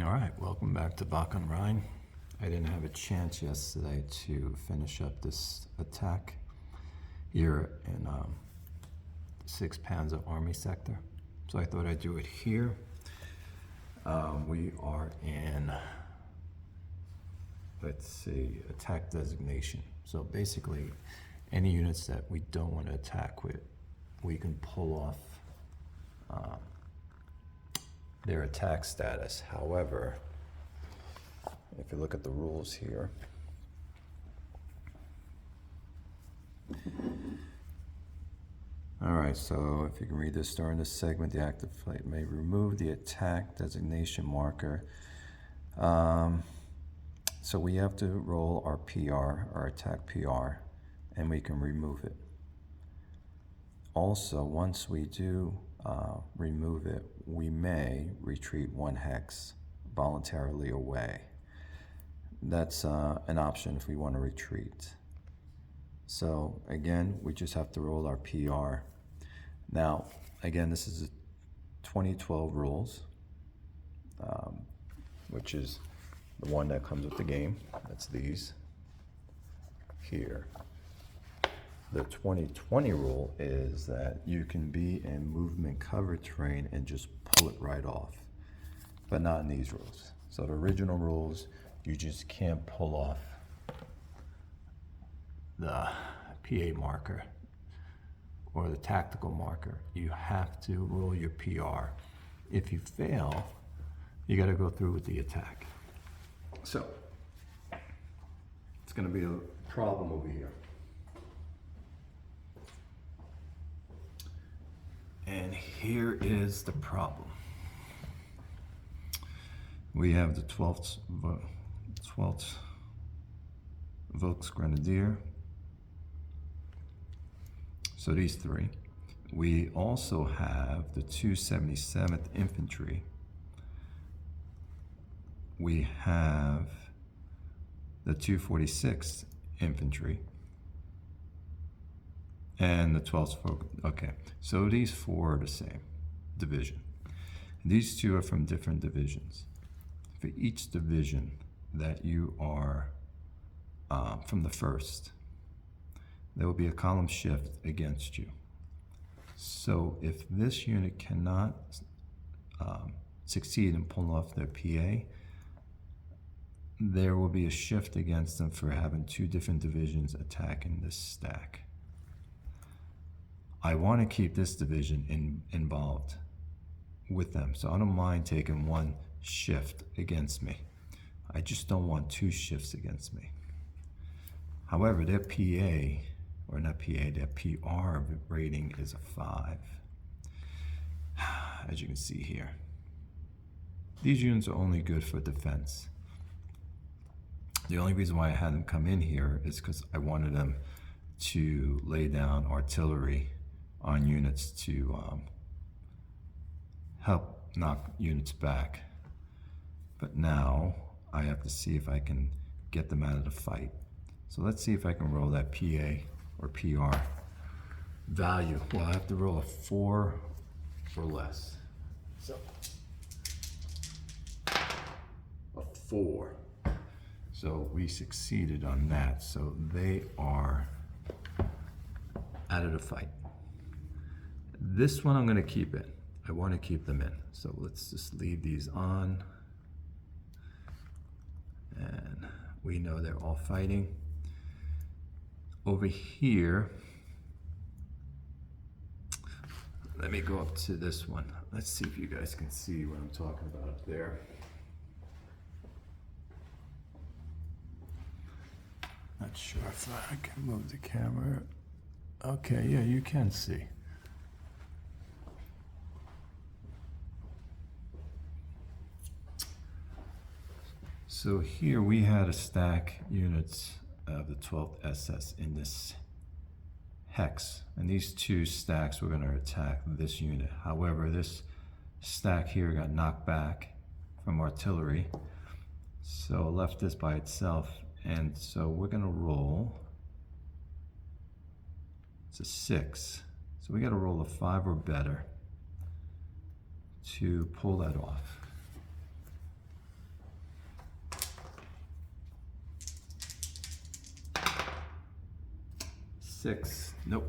All right, welcome back to Wacht on Rhein. I didn't have a chance yesterday to finish up this attack here in 6th Panzer Army sector, so I thought I'd do it here. We are in, let's see, attack designation. So basically, any units that we don't want to attack with, we can pull off their attack status. However, if you look at the rules here, all right, so if you can read this, during this segment, the active flight may remove the attack designation marker. So we have to roll our PR, our attack PR, and we can remove it. Also, once we do remove it, we may retreat 1 hex voluntarily away. That's an option if we want to retreat. So again, we just have to roll our PR. Now, again, this is 2012 rules, which is the one that comes with the game. That's these here. The 2020 rule is that you can be in movement cover terrain and just pull it right off, but not in these rules. So the original rules, you just can't pull off the PA marker or the tactical marker. You have to roll your PR. If you fail, you got to go through with the attack. So it's going to be a problem over here. And here is the problem. We have the 12th Volksgrenadier. So these three. We also have the 277th Infantry. We have the 246th Infantry. And the 12th, okay. So these 4 are the same division. These 2 are from different divisions. For each division that you are from the 1st, there will be a column shift against you. So if this unit cannot succeed in pulling off their PA, there will be a shift against them for having 2 different divisions attacking this stack. I want to keep this division involved with them, so I don't mind taking 1 shift against me. I just don't want 2 shifts against me. However, their PA, or not PA, their PR rating is a 5, as you can see here. These units are only good for defense. The only reason why I had them come in here is because I wanted them to lay down artillery on units to help knock units back. But now I have to see if I can get them out of the fight. So let's see if I can roll that PA or PR value. Well, I have to roll a 4 or less. So a 4. So we succeeded on that. So they are out of the fight. This one I'm going to keep in. I want to keep them in. So let's just leave these on. And we know they're all fighting. Over here, let me go up to this one. Let's see if you guys can see what I'm talking about up there. Not sure if I can move the camera. Okay, yeah, you can see. So here we had a stack units of the 12th SS in this hex, and these 2 stacks were going to attack this unit. However, this stack here got knocked back from artillery, so left this by itself, and so we're going to roll. It's a 6, so we got to roll a 5 or better to pull that off. 6. Nope.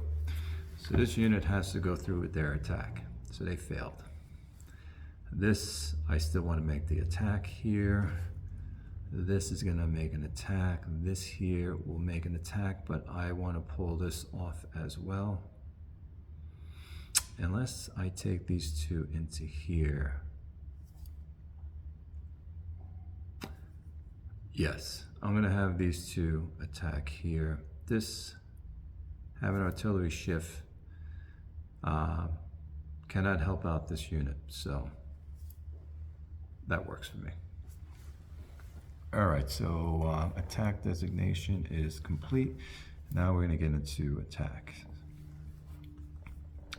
So this unit has to go through with their attack. So they failed. This, I still want to make the attack here. This is going to make an attack. This here will make an attack, but I want to pull this off as well. Unless I take these two into here. Yes, I'm going to have these two attack here. This, have an artillery shift, cannot help out this unit, so that works for me. All right, so attack designation is complete. Now we're going to get into attack.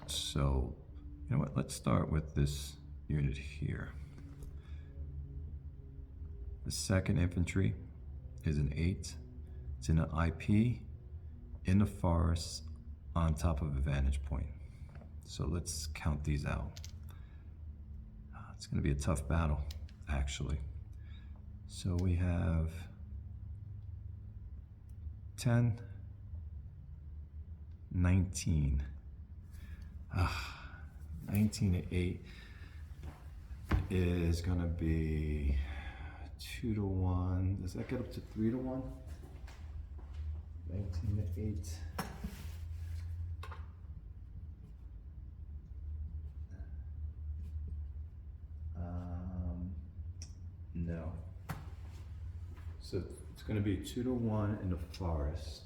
So, you know what, let's start with this unit here. The 2nd Infantry is an 8. It's in an IP, in the forest, on top of a vantage point. So let's count these out. It's going to be a tough battle, actually. So we have 10, 19. 19 to 8 is going to be 2 to 1. Does that get up to 3 to 1? 19 to 8. No. So it's going to be 2 to 1 in the forest.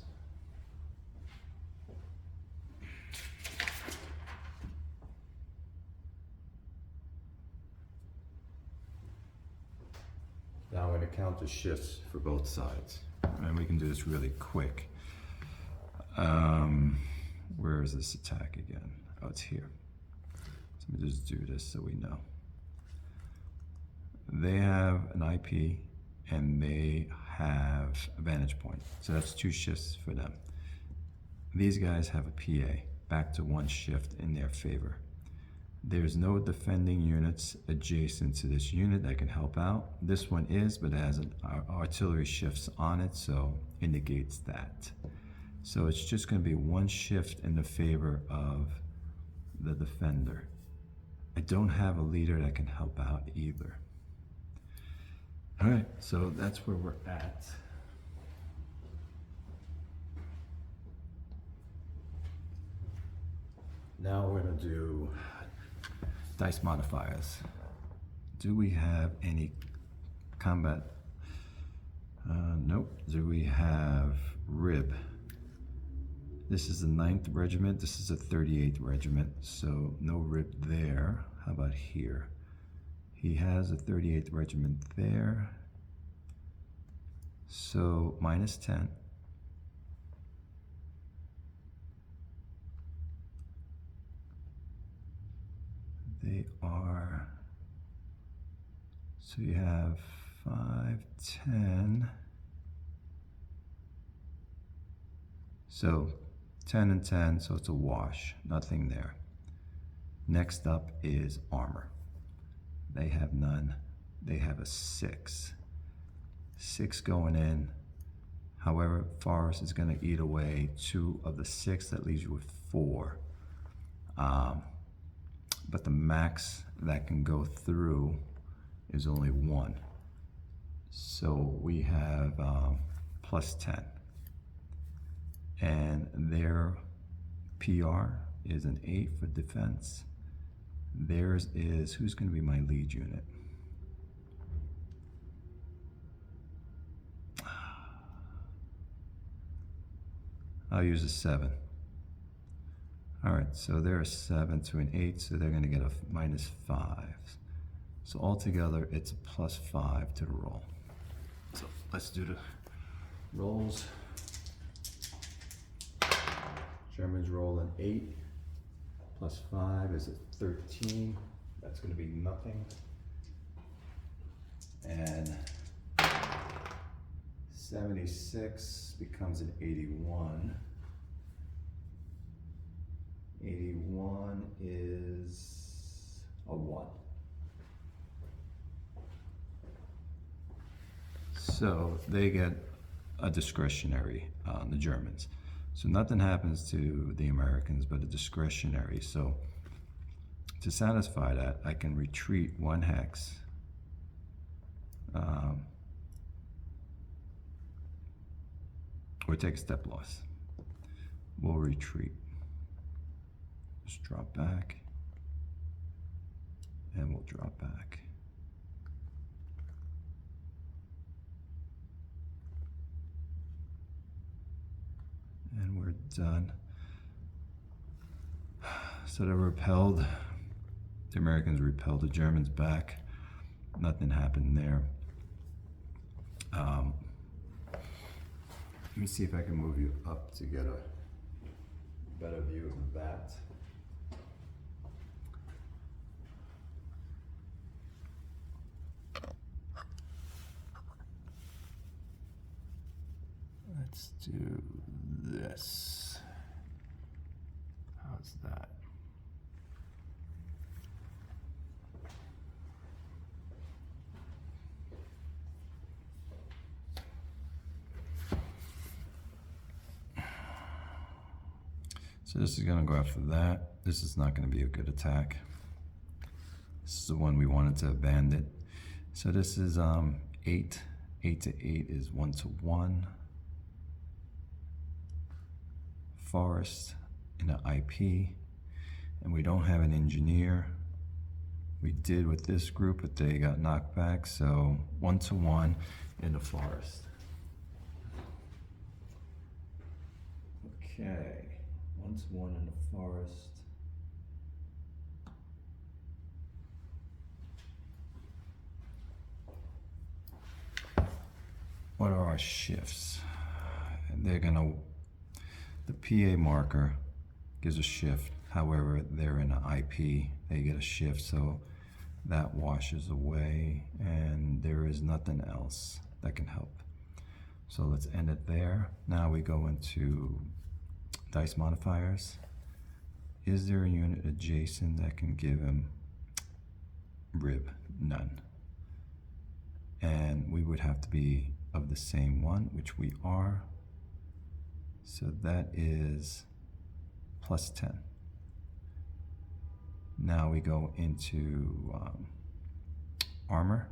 Now I'm going to count the shifts for both sides, and we can do this really quick. Where is this attack again? Oh, it's here. So let me just do this so we know. They have an IP and they have a vantage point. So that's 2 shifts for them. These guys have a PA, back to 1 shift in their favor. There's no defending units adjacent to this unit that can help out. This one is, but it has an artillery shifts on it, so it negates that. So it's just going to be 1 shift in the favor of the defender. I don't have a leader that can help out either. All right, so that's where we're at. Now we're going to do dice modifiers. Do we have any combat? Nope. Do we have rib? This is the 9th Regiment. This is the 38th Regiment, so no rib there. How about here? He has a 38th Regiment there. So minus 10. They are, so you have 5, 10. So 10 and 10, so it's a wash, nothing there. Next up is armor. They have none. They have a 6. 6 going in. However, forest is going to eat away 2 of the 6. That leaves you with 4. But the max that can go through is only 1. So we have plus 10. And their PR is an 8 for defense. Theirs is, who's going to be my lead unit? I'll use a 7. All right, so they're a 7 to an 8, so they're going to get a minus 5. So altogether, it's a plus 5 to the roll. So let's do the rolls. Germans roll an 8. Plus 5 is a 13. That's going to be nothing. And 76 becomes an 81. 81 is a 1. So they get a discretionary on the Germans. So nothing happens to the Americans but a discretionary. So to satisfy that, I can retreat 1 hex. Or take a step loss. We'll retreat. Just drop back. And we'll drop back. And we're done. So they're repelled. The Americans repelled the Germans back. Nothing happened there. Let me see if I can move you up to get a better view of that. Let's do this. How's that? So this is going to go after that. This is not going to be a good attack. This is the one we wanted to abandon. So this is 8. 8 to 8 is 1 to 1. Forest in an IP. And we don't have an engineer. We did with this group, but they got knocked back. So 1 to 1 in the forest. Okay. 1 to 1 in the forest. What are our shifts? They're gonna, the PA marker gives a shift. However, they're in an IP, they get a shift, so that washes away, and there is nothing else that can help. So let's end it there. Now we go into dice modifiers. Is there a unit adjacent that can give him rib? None. And we would have to be of the same one, which we are. So that is plus 10. Now we go into armor.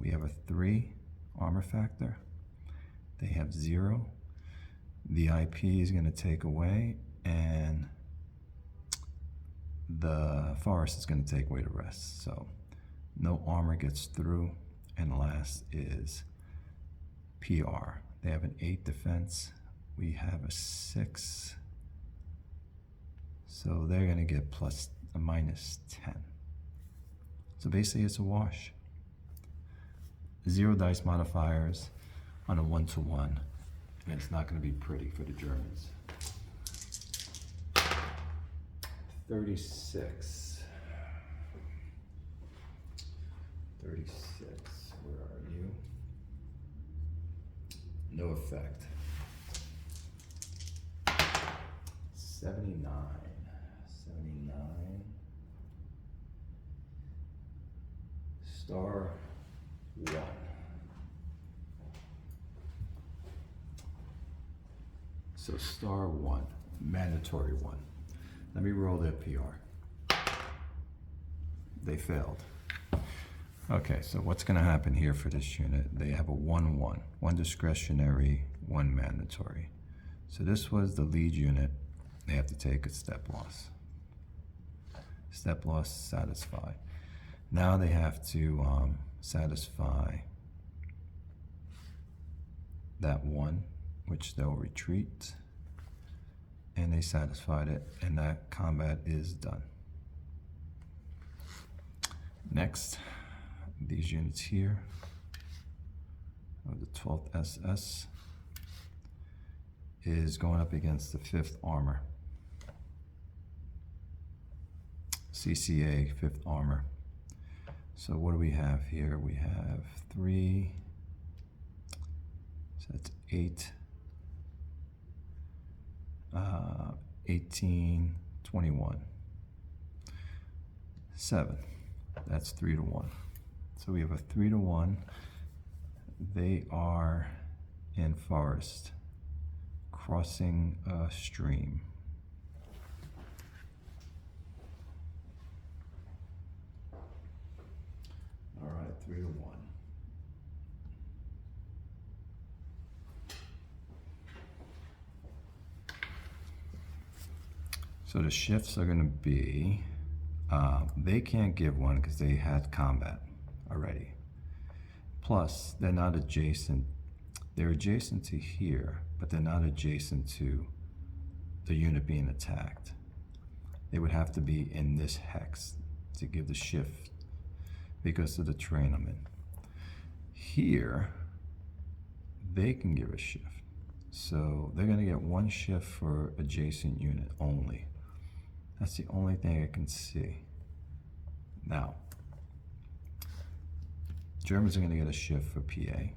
We have a 3 armor factor. They have 0. The IP is going to take away, and the forest is going to take away the rest. So no armor gets through. And last is PR. They have an 8 defense. We have a 6. So they're going to get plus a minus 10. So basically it's a wash. 0 dice modifiers on a 1 to 1. And it's not going to be pretty for the Germans. 36. 36. Where are you? No effect. 79. 79. Star 1. So star 1, mandatory 1. Let me roll their PR. They failed. Okay, so what's going to happen here for this unit? They have a 1-1, 1 discretionary, 1 mandatory. So this was the lead unit. They have to take a step loss. Step loss satisfy. Now they have to satisfy that 1, which they'll retreat. And they satisfied it, and that combat is done. Next. These units here of the 12th SS is going up against the 5th Armor. CCA 5th Armor. So what do we have here? We have 3, so that's 8, 18, 21, 7. That's 3 to 1. So we have a 3 to 1. They are in forest crossing a stream. All right, 3-1. So the shifts are going to be, they can't give one because they had combat already. Plus, they're not adjacent. They're adjacent to here, but they're not adjacent to the unit being attacked. They would have to be in this hex to give the shift because of the terrain I'm in. Here, they can give a shift. So they're going to get one shift for adjacent unit only. That's the only thing I can see. Now, Germans are going to get a shift for PA.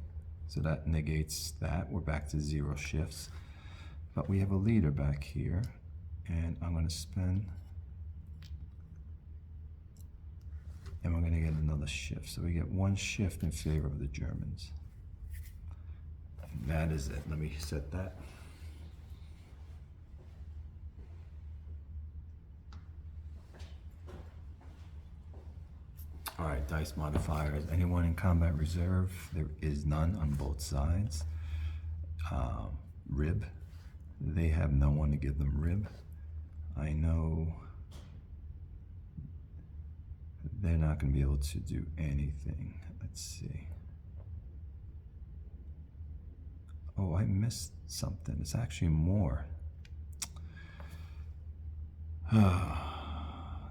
So that negates that. We're back to 0 shifts. But we have a leader back here. And I'm going to spin. And we're going to get another shift. So we get one shift in favor of the Germans. And that is it. Let me set that. All right, dice modifiers. Anyone in combat reserve? There is none on both sides. Rib. They have no one to give them rib. I know they're not going to be able to do anything. Let's see. Oh, I missed something. It's actually more.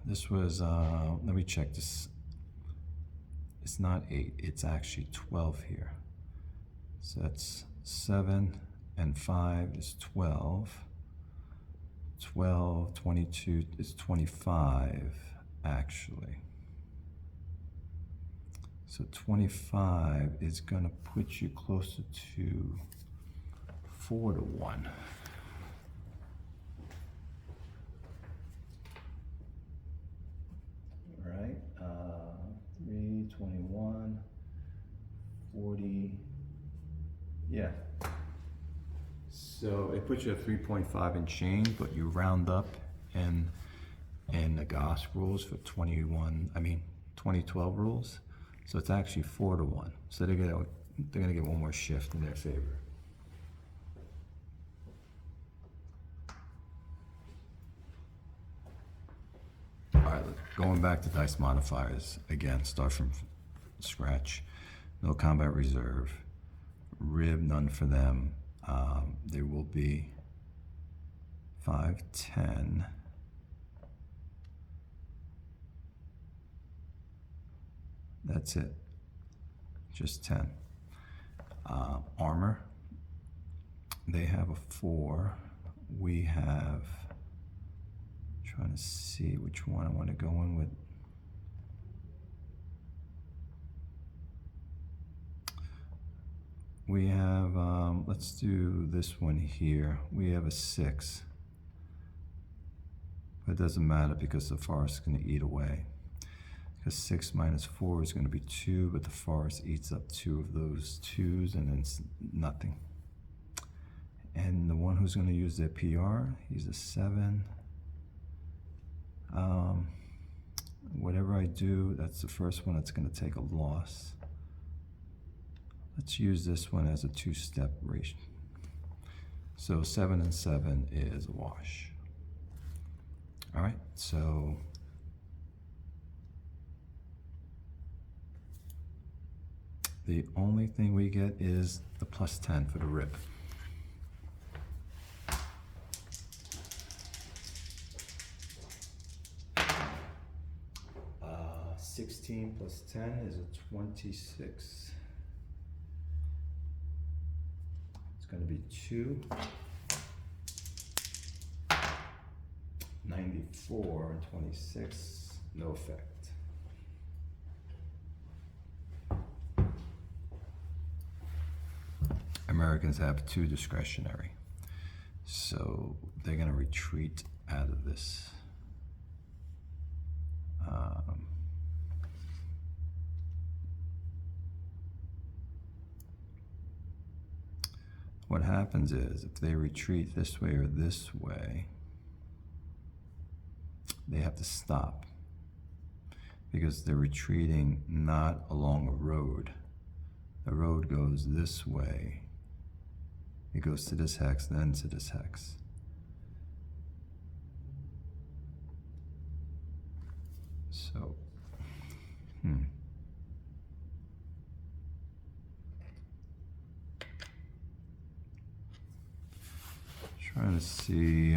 This was, let me check this. It's not 8, it's actually 12 here. So that's 7 and 5 is 12. 12, 22 is 25, actually. So 25 is gonna put you closer to 4-1. All right, 3, 21, 40, yeah. So it puts you at 3.5 and change, but you round up in the GOSS rules for 2012 rules. So it's actually 4-1. So they're gonna get one more shift in their favor. All right, going back to dice modifiers again. Start from scratch. No combat reserve. Rib, none for them. There will be 5, 10. That's it. Just 10. Armor. They have a 4. We have. Trying to see which one I want to go in with. We have, let's do this one here. We have a 6. But it doesn't matter because the forest is going to eat away. Because 6 minus 4 is going to be 2, but the forest eats up 2 of those 2s, and then it's nothing. And the one who's going to use their PR, he's a 7. Whatever I do, that's the first one that's going to take a loss. Let's use this one as a 2-step ratio. So 7 and 7 is a wash. All right, so the only thing we get is the +10 for the rib. 16 plus 10 is a 26. It's going to be 2. 94 and 26, no effect. Americans have 2 discretionary, so they're going to retreat out of this. what happens is if they retreat this way or this way, they have to stop because they're retreating not along a road. The road goes this way. It goes to this hex, then to this hex. So, trying to see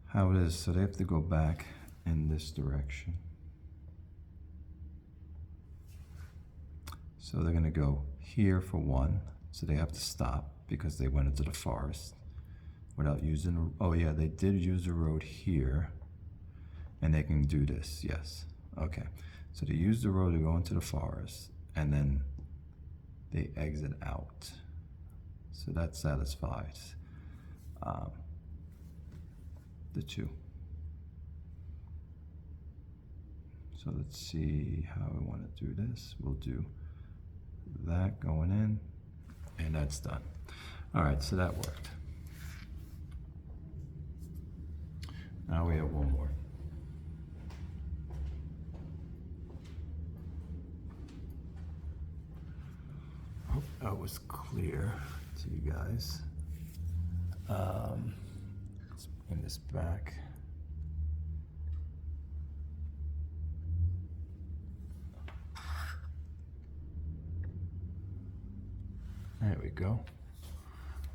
how it is. So they have to go back in this direction. So they're going to go here for one. So they have to stop because they went into the forest without using, oh yeah, they did use the road here. And they can do this, yes. Okay, so they use the road to go into the forest and then they exit out. So that satisfies the two. So let's see how we want to do this. We'll do that going in, and that's done. All right, so that worked. Now we have one more. Hope that was clear to you guys. Let's bring this back. There we go.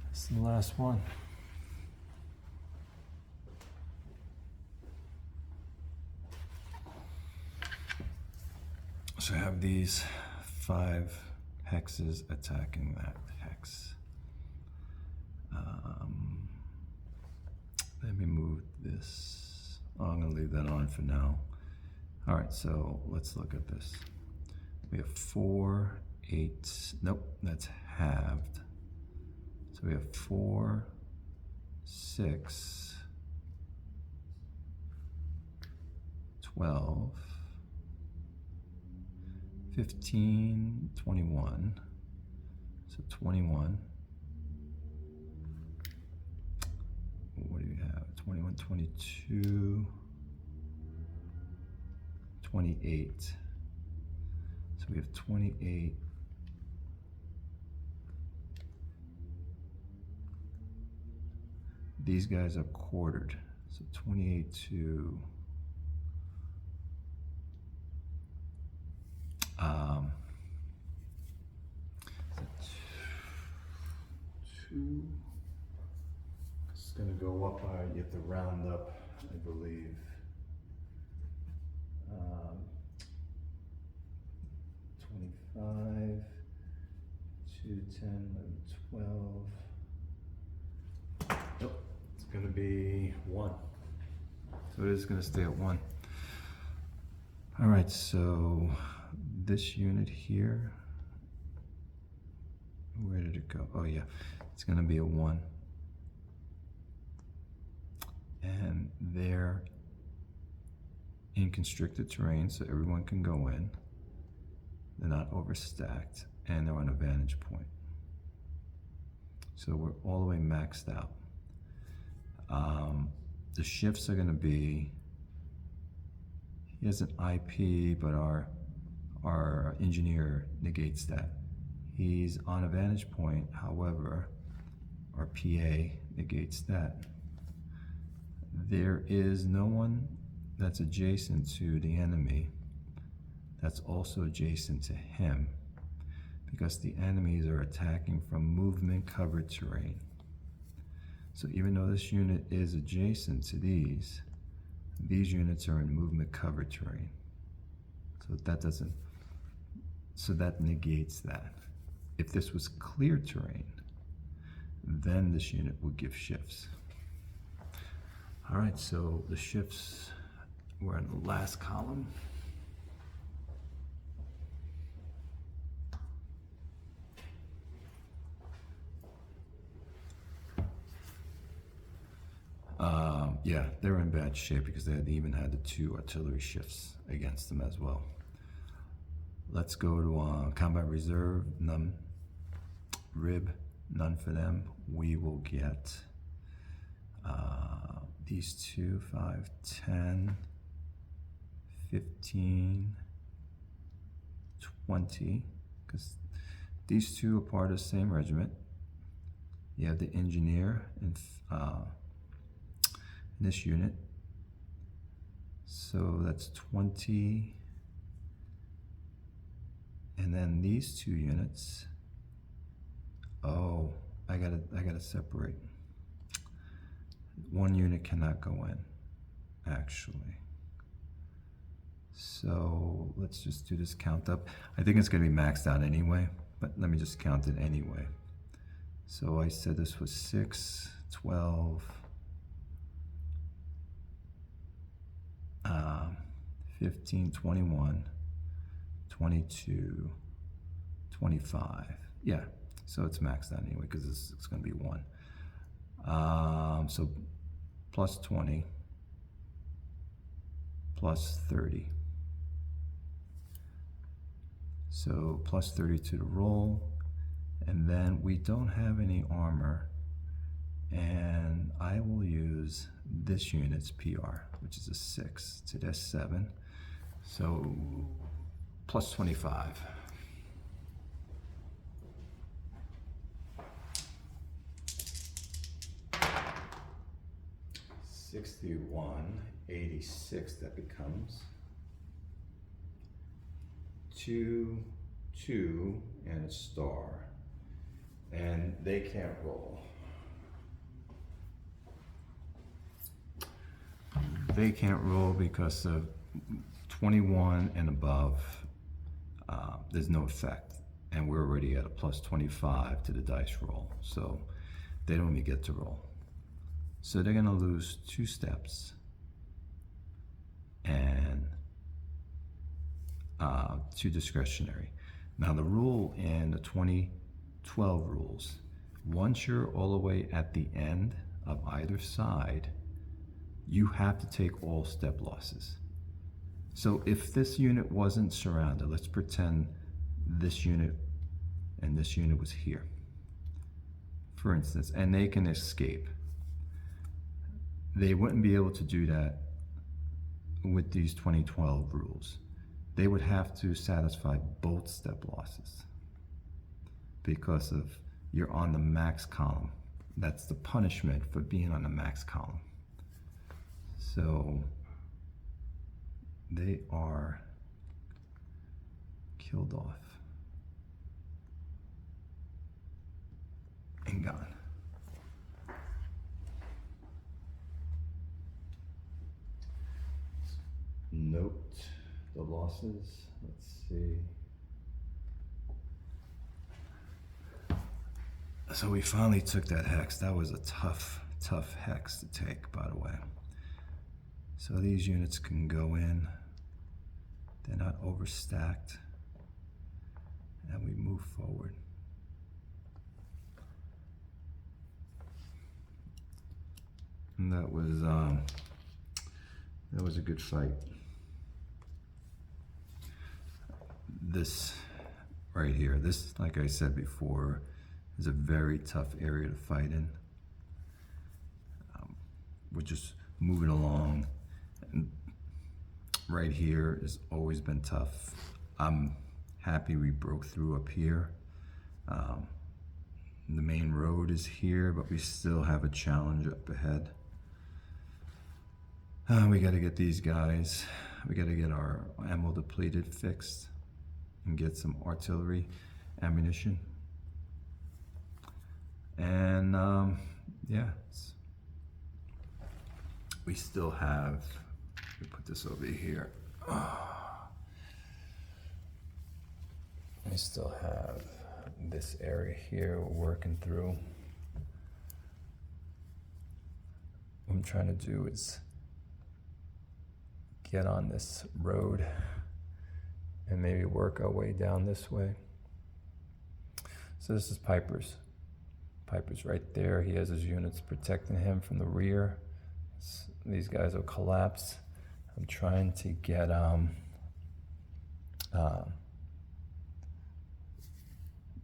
That's the last one. So I have these 5 hexes attacking that hex. Let me move this. Oh, I'm going to leave that on for now. All right, so let's look at this. We have 4, 8. Nope, that's halved. So we have 4, 6, 12, 15, 21. So 21. What do you have? 21, 22, 28. So we have 28. These guys are quartered. So 28 to 2. It's going to go up by, you have to round up, I believe. 25, 2, 10, 11, 12. Nope, it's going to be 1. So it is going to stay at 1. All right, so this unit here, where did it go? Oh yeah, it's going to be a 1. And they're in constricted terrain, so everyone can go in. They're not overstacked, and they're on a vantage point. So we're all the way maxed out. The shifts are going to be, he has an IP, but our engineer negates that. He's on a vantage point, however, our PA negates that. There is no one that's adjacent to the enemy that's also adjacent to him, because the enemies are attacking from movement covered terrain. So even though this unit is adjacent to these units are in movement covered terrain. So that negates that. If this was clear terrain, then this unit would give shifts. All right, so the shifts were in the last column. Yeah, they're in bad shape because they even had the 2 artillery shifts against them as well. Let's go to combat reserve, none. rib, none for them. We will get these two, 5, 10, 15, 20, because these two are part of the same regiment. You have the engineer in this unit. So that's 20. And then these two units. Oh, I gotta separate. One unit cannot go in, actually. So let's just do this count up. I think it's gonna be maxed out anyway, but let me just count it anyway. So I said this was 6, 12, 15, 21, 22, 25. Yeah, so it's maxed out anyway because it's going to be 1. So plus 20, plus 30. So plus 30 to the roll. And then we don't have any armor. And I will use this unit's PR, which is a 6 to this 7. So plus 25. $61.86 that becomes. 2, 2, and a star. And they can't roll. They can't roll because of 21 and above, there's no effect. And we're already at a plus 25 to the dice roll. So they don't even get to roll. So they're gonna lose 2 steps and 2 discretionary. Now the rule in the 2012 rules, once you're all the way at the end of either side, you have to take all step losses. So if this unit wasn't surrounded, let's pretend this unit and this unit was here, for instance, and they can escape. They wouldn't be able to do that with these 2012 rules. They would have to satisfy both step losses because of you're on the max column. That's the punishment for being on the max column. So they are killed off and gone. Note the losses. Let's see. So we finally took that hex. That was a tough hex to take, by the way. So these units can go in. They're not overstacked. And we move forward. And that was a good fight. This right here, this, like I said before, is a very tough area to fight in. We're just moving along. And right here has always been tough. I'm happy we broke through up here. The main road is here, but we still have a challenge up ahead. We got to get these guys, we got to get our ammo depleted fixed and get some artillery ammunition. And yeah, we still have, let me put this over here. We still have this area here we're working through. What I'm trying to do is get on this road and maybe work our way down this way. So this is Piper's. Piper's right there. He has his units protecting him from the rear. These guys will collapse. I'm trying to get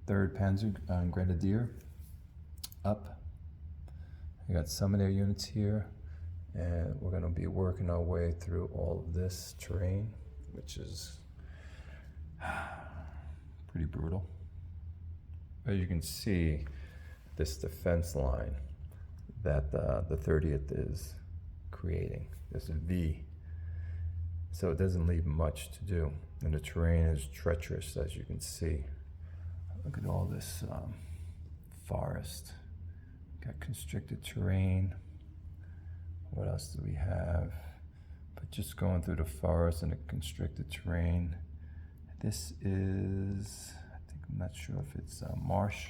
3rd Panzer Grenadier up. I got some of their units here, and we're going to be working our way through all of this terrain, which is pretty brutal. As you can see, this defense line that the 30th is creating, this V, so it doesn't leave much to do, and the terrain is treacherous, as you can see. Look at all this forest. Got constricted terrain. What else do we have? But just going through the forest and the constricted terrain. This is, I'm not sure if it's a marsh,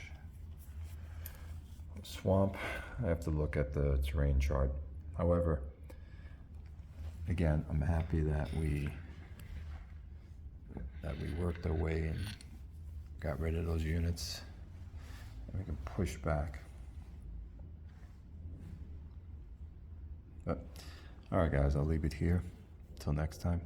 swamp. I have to look at the terrain chart. However, again, I'm happy that we worked our way and got rid of those units, and we can push back. But all right, guys, I'll leave it here. Till next time.